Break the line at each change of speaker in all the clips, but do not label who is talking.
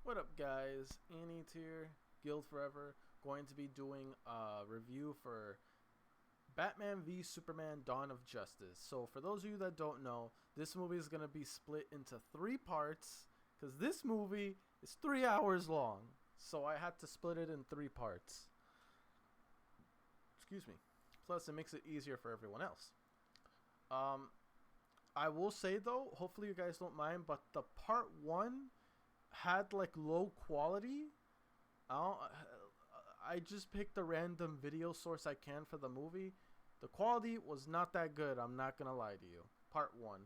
What up, guys? Annie here, Guild Forever, going to be doing a review for Batman v Superman Dawn of Justice. So, for those of you that don't know, this movie is going to be split into three parts because this movie is 3 hours long. So, I had to split it in three parts. Excuse me. Plus, it makes it easier for everyone else. I will say though, hopefully you guys don't mind, but the part one had like low quality. I just picked a random video source I can for the movie. The quality was not that good. I'm not gonna lie to you. Part one,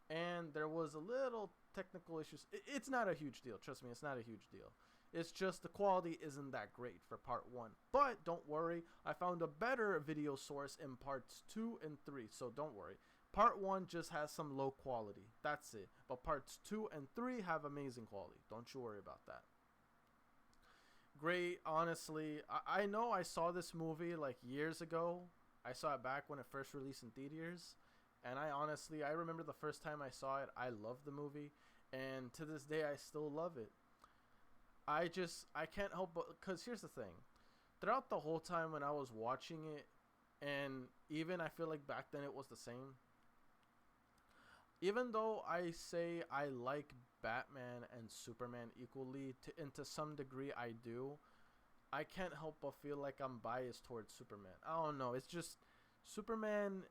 and there was a little technical issues. It's not a huge deal. Trust me, it's not a huge deal. It's just the quality isn't that great for part one. But don't worry, I found a better video source in parts 2 and 3. So don't worry. Part 1 just has some low quality. That's it. But parts 2 and 3 have amazing quality. Don't you worry about that. Great, honestly. I know I saw this movie like years ago. I saw it back when it first released in theaters. And I remember the first time I saw it, I loved the movie. And to this day, I still love it. I can't help but, because here's the thing. Throughout the whole time when I was watching it, and even I feel like back then it was the same, even though I say I like Batman and Superman equally, and to some degree I do, I can't help but feel like I'm biased towards Superman. I don't know. It's just Superman.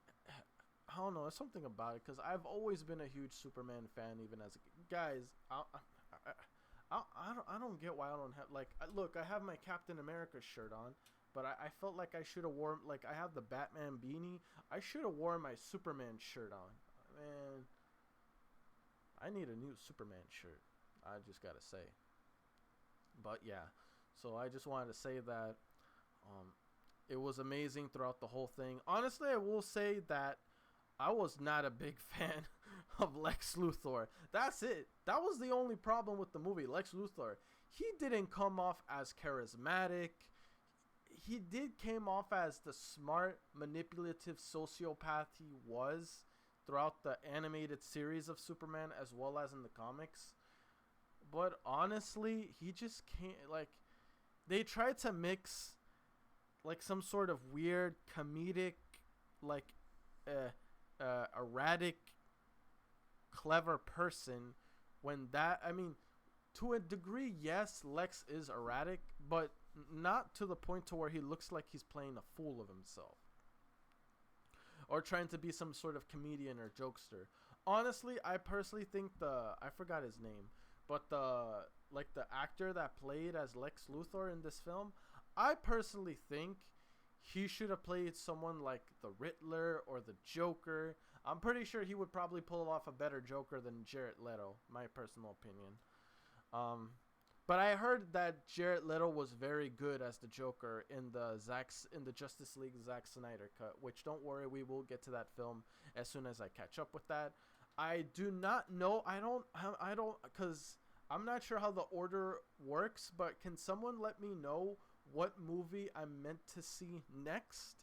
I don't know. There's something about it because I've always been a huge Superman fan, even as a guys. I don't get why I don't have look, I have my Captain America shirt on, but I felt like I should have worn, like, I have the Batman beanie. I should have worn my Superman shirt on. Man, I need a new Superman shirt. I just gotta say. But yeah, so I just wanted to say that it was amazing throughout the whole thing. Honestly, I will say that I was not a big fan of Lex Luthor. That's it. That was the only problem with the movie. Lex Luthor, he didn't come off as charismatic. He came off as the smart, manipulative sociopath he was throughout the animated series of Superman as well as in the comics. But honestly, he just can't, like, they tried to mix like some sort of weird comedic, like, erratic, clever person, when that, I mean, to a degree, yes, Lex is erratic, but not to the point to where he looks like he's playing a fool of himself or trying to be some sort of comedian or jokester. Honestly, I personally think I forgot his name, but the actor that played as Lex Luthor in this film, I personally think he should have played someone like the Riddler or the Joker. I'm pretty sure he would probably pull off a better Joker than Jared Leto, my personal opinion. But I heard that Jared Leto was very good as the Joker in the Justice League Zack Snyder cut, which, don't worry, we will get to that film as soon as I catch up with that. I do not know. I don't, because I'm not sure how the order works, but can someone let me know what movie I'm meant to see next?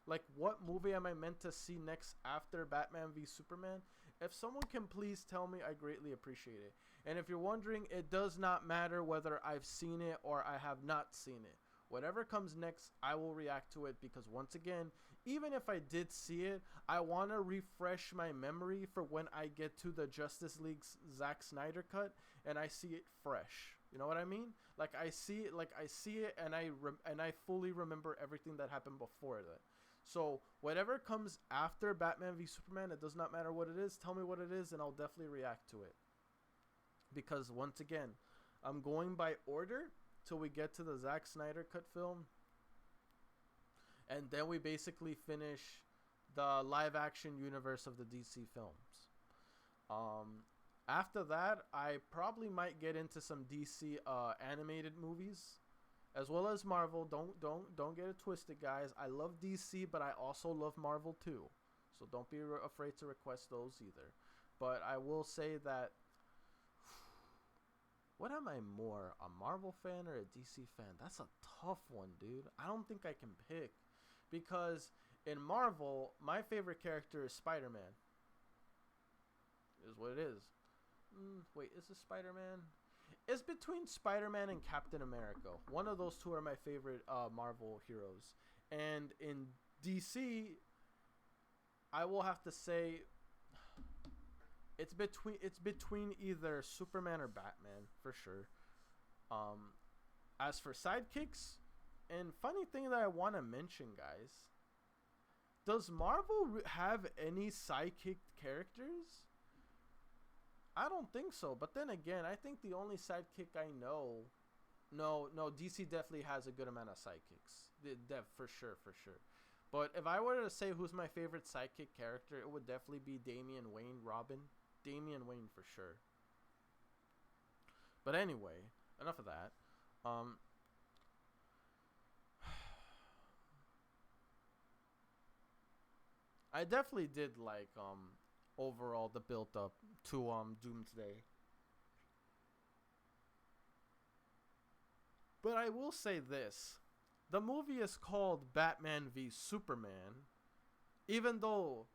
Like, what movie am I meant to see next after Batman v Superman? If someone can please tell me, I greatly appreciate it. And if you're wondering, it does not matter whether I've seen it or I have not seen it. Whatever comes next, I will react to it, because once again, even if I did see it, I want to refresh my memory for when I get to the Justice League's Zack Snyder cut and I see it fresh. You know what I mean? Like, I see it and I fully remember everything that happened before that. So whatever comes after Batman v Superman, it does not matter what it is. Tell me what it is and I'll definitely react to it. Because once again, I'm going by order till we get to the Zack Snyder cut film. And then we basically finish the live action universe of the DC films. After that, I probably might get into some DC animated movies, as well as Marvel. Don't get it twisted, guys. I love DC, but I also love Marvel too. So don't be afraid to request those either. But I will say that, what am I more, a Marvel fan or a DC fan? That's a tough one, dude. I don't think I can pick, because in Marvel, my favorite character is Spider-Man. Is what it is. Wait, is it Spider-Man? It's between Spider-Man and Captain America. One of those two are my favorite Marvel heroes. And in DC, I will have to say it's between either Superman or Batman for sure. As for sidekicks, and funny thing that I want to mention, guys, does Marvel have any sidekick characters? I don't think so. But then again, I think the only sidekick I know, no, DC definitely has a good amount of sidekicks. For sure, for sure. But if I were to say who's my favorite sidekick character, it would definitely be Damian Wayne Robin. Damian Wayne for sure. But anyway, enough of that. I definitely did like overall the build up to Doomsday. But I will say this. The movie is called Batman v Superman, even though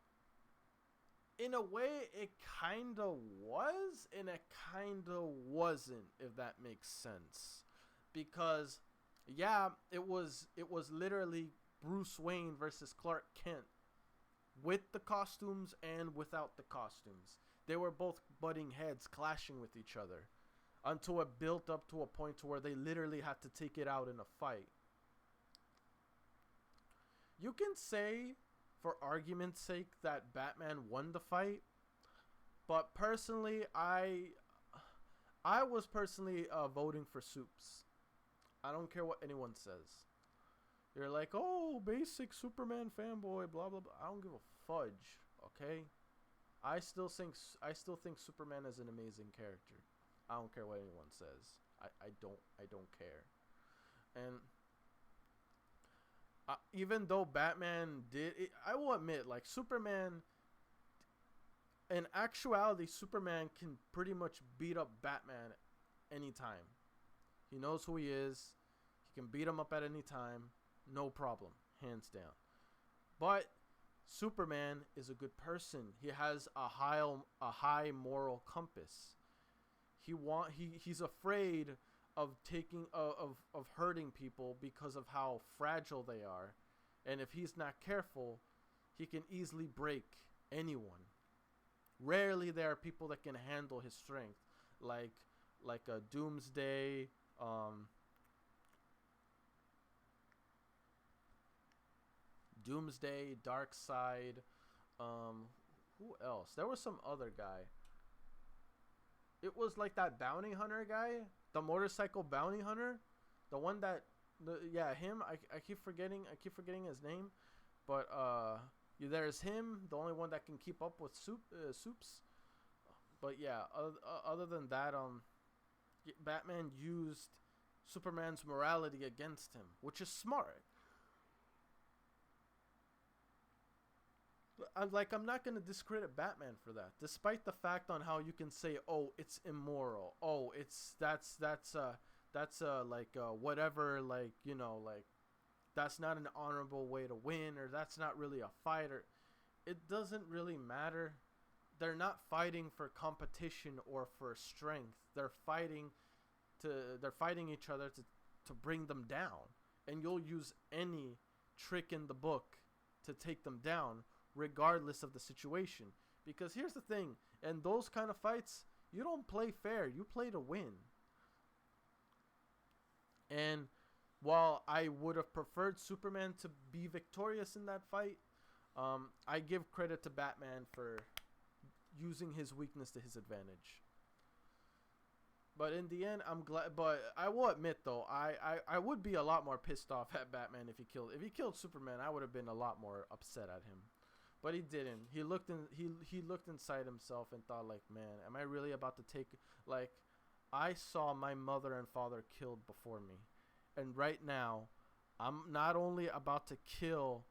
in a way it kind of was and it kind of wasn't, if that makes sense. Because yeah, it was literally Bruce Wayne versus Clark Kent with the costumes and without the costumes. They were both butting heads, clashing with each other until it built up to a point to where they literally had to take it out in a fight. You can say, for argument's sake, that Batman won the fight, but personally, I was personally voting for Soups. I don't care what anyone says. You're like, oh, basic Superman fanboy, blah blah blah. I don't give a fudge. Okay, I still think Superman is an amazing character. I don't care what anyone says. I don't care. And even though Batman did it, I will admit, like, Superman, in actuality, Superman can pretty much beat up Batman anytime. He knows who he is. He can beat him up at any time. No problem. Hands down. But Superman is a good person. He has a high moral compass. He's afraid of taking of hurting people because of how fragile they are, and if he's not careful, he can easily break anyone. Rarely there are people that can handle his strength, like a Doomsday, Darkseid, who else? There was some other guy. It was like that bounty hunter guy, the motorcycle bounty hunter, the one that, him. I keep forgetting his name, but there's him, the only one that can keep up with Soups. But yeah, other than that, Batman used Superman's morality against him, which is smart. I'm not gonna discredit Batman for that, despite the fact on how you can say, oh, it's immoral, oh, that's whatever, like, like, that's not an honorable way to win, or that's not really a fighter. It doesn't really matter. They're not fighting for competition or for strength. They're fighting each other to bring them down, and you'll use any trick in the book to take them down, regardless of the situation. Because here's the thing, in those kind of fights, you don't play fair, you play to win. And while I would have preferred Superman to be victorious in that fight, I give credit to Batman for using his weakness to his advantage. But in the end, I'm glad. But I will admit, though, I would be a lot more pissed off at Batman if he killed Superman. I would have been a lot more upset at him. But he didn't. He looked inside himself and thought, like, man, am I really about to take, like, I saw my mother and father killed before me, and right now, I'm not only about to kill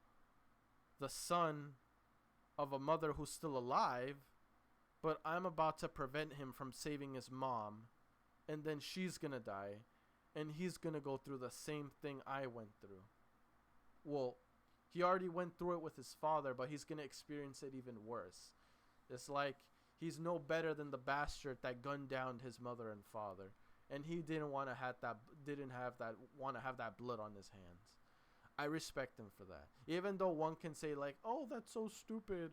the son of a mother who's still alive, but I'm about to prevent him from saving his mom, and then she's gonna die, and he's gonna go through the same thing I went through. Well, he already went through it with his father, but he's gonna experience it even worse. It's like he's no better than the bastard that gunned down his mother and father. and he didn't want to have that blood on his hands. I respect him for that. Even though one can say like, "Oh, that's so stupid.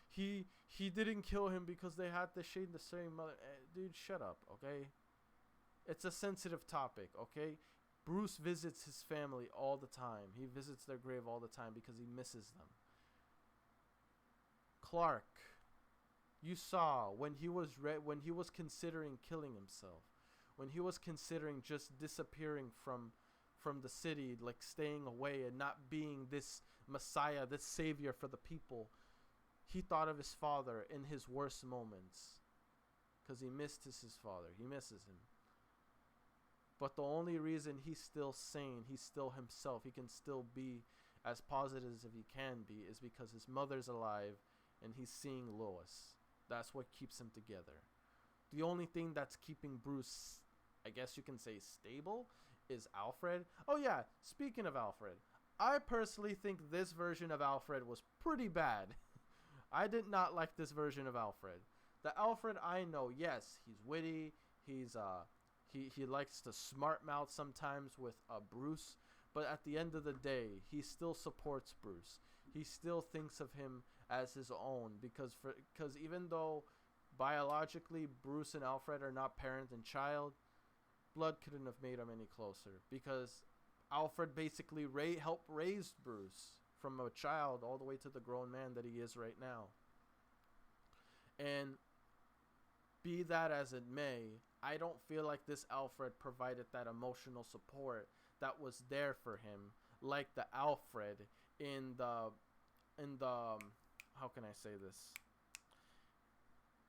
He didn't kill him because they had to shade the same mother." Dude, shut up, okay? It's a sensitive topic, okay? Bruce visits his family all the time. He visits their grave all the time because he misses them. Clark, you saw when he was considering killing himself, when he was considering just disappearing from the city, like staying away and not being this messiah, this savior for the people. He thought of his father in his worst moments because he missed his father. He misses him. But the only reason he's still sane, he's still himself, he can still be as positive as he can be, is because his mother's alive and he's seeing Lois. That's what keeps him together. The only thing that's keeping Bruce, I guess you can say, stable is Alfred. Oh yeah, speaking of Alfred, I personally think this version of Alfred was pretty bad. I did not like this version of Alfred. The Alfred I know, yes, he's witty, he likes to smart mouth sometimes with Bruce, but at the end of the day, he still supports Bruce. He still thinks of him as his own because even though biologically Bruce and Alfred are not parent and child, blood couldn't have made them any closer because Alfred basically helped raise Bruce from a child all the way to the grown man that he is right now. And be that as it may, I don't feel like this Alfred provided that emotional support that was there for him like the Alfred in the how can I say this?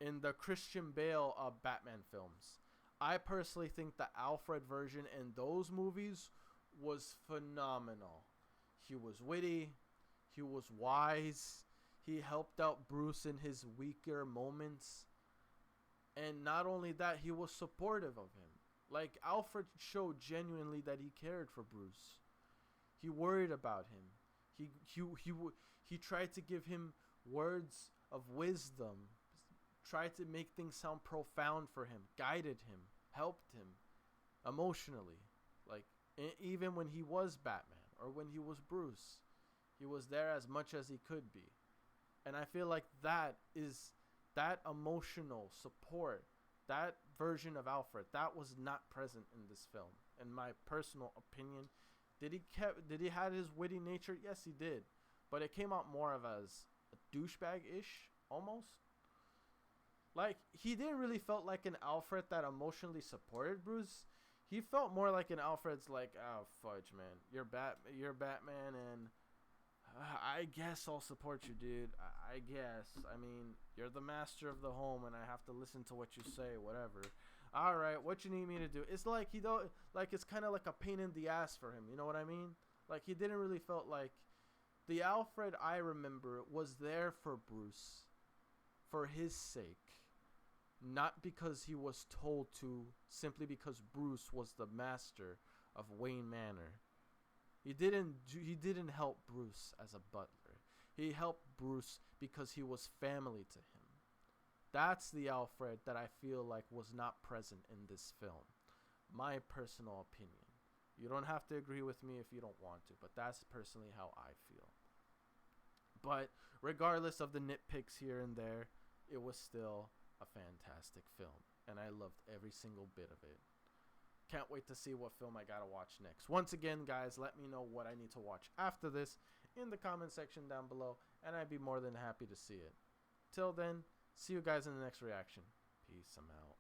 In the Christian Bale Batman films. I personally think the Alfred version in those movies was phenomenal. He was witty, he was wise, he helped out Bruce in his weaker moments. And not only that, he was supportive of him. Like, Alfred showed genuinely that he cared for Bruce. He worried about him. He tried to give him words of wisdom, tried to make things sound profound for him, guided him, helped him emotionally. Like, even when he was Batman or when he was Bruce, he was there as much as he could be. And I feel like that emotional support, that version of Alfred, that was not present in this film, in my personal opinion. Did he have his witty nature? Yes, he did, but it came out more of as a douchebag-ish almost. Like, he didn't really felt like an Alfred that emotionally supported Bruce. He felt more like an Alfred's like, oh fudge, man, you're Batman, and I guess I'll support you, dude. I guess. I mean, you're the master of the home, and I have to listen to what you say, whatever. All right, what you need me to do? It's like it's kind of like a pain in the ass for him. You know what I mean? Like, he didn't really felt like the Alfred I remember was there for Bruce, for his sake, not because he was told to, simply because Bruce was the master of Wayne Manor. He didn't help Bruce as a butler. He helped Bruce because he was family to him. That's the Alfred that I feel like was not present in this film. My personal opinion. You don't have to agree with me if you don't want to, but that's personally how I feel. But regardless of the nitpicks here and there, it was still a fantastic film, and I loved every single bit of it. Can't wait to see what film I gotta watch next. Once again, guys, let me know what I need to watch after this in the comment section down below, and I'd be more than happy to see it. Till then, see you guys in the next reaction. Peace, I'm out.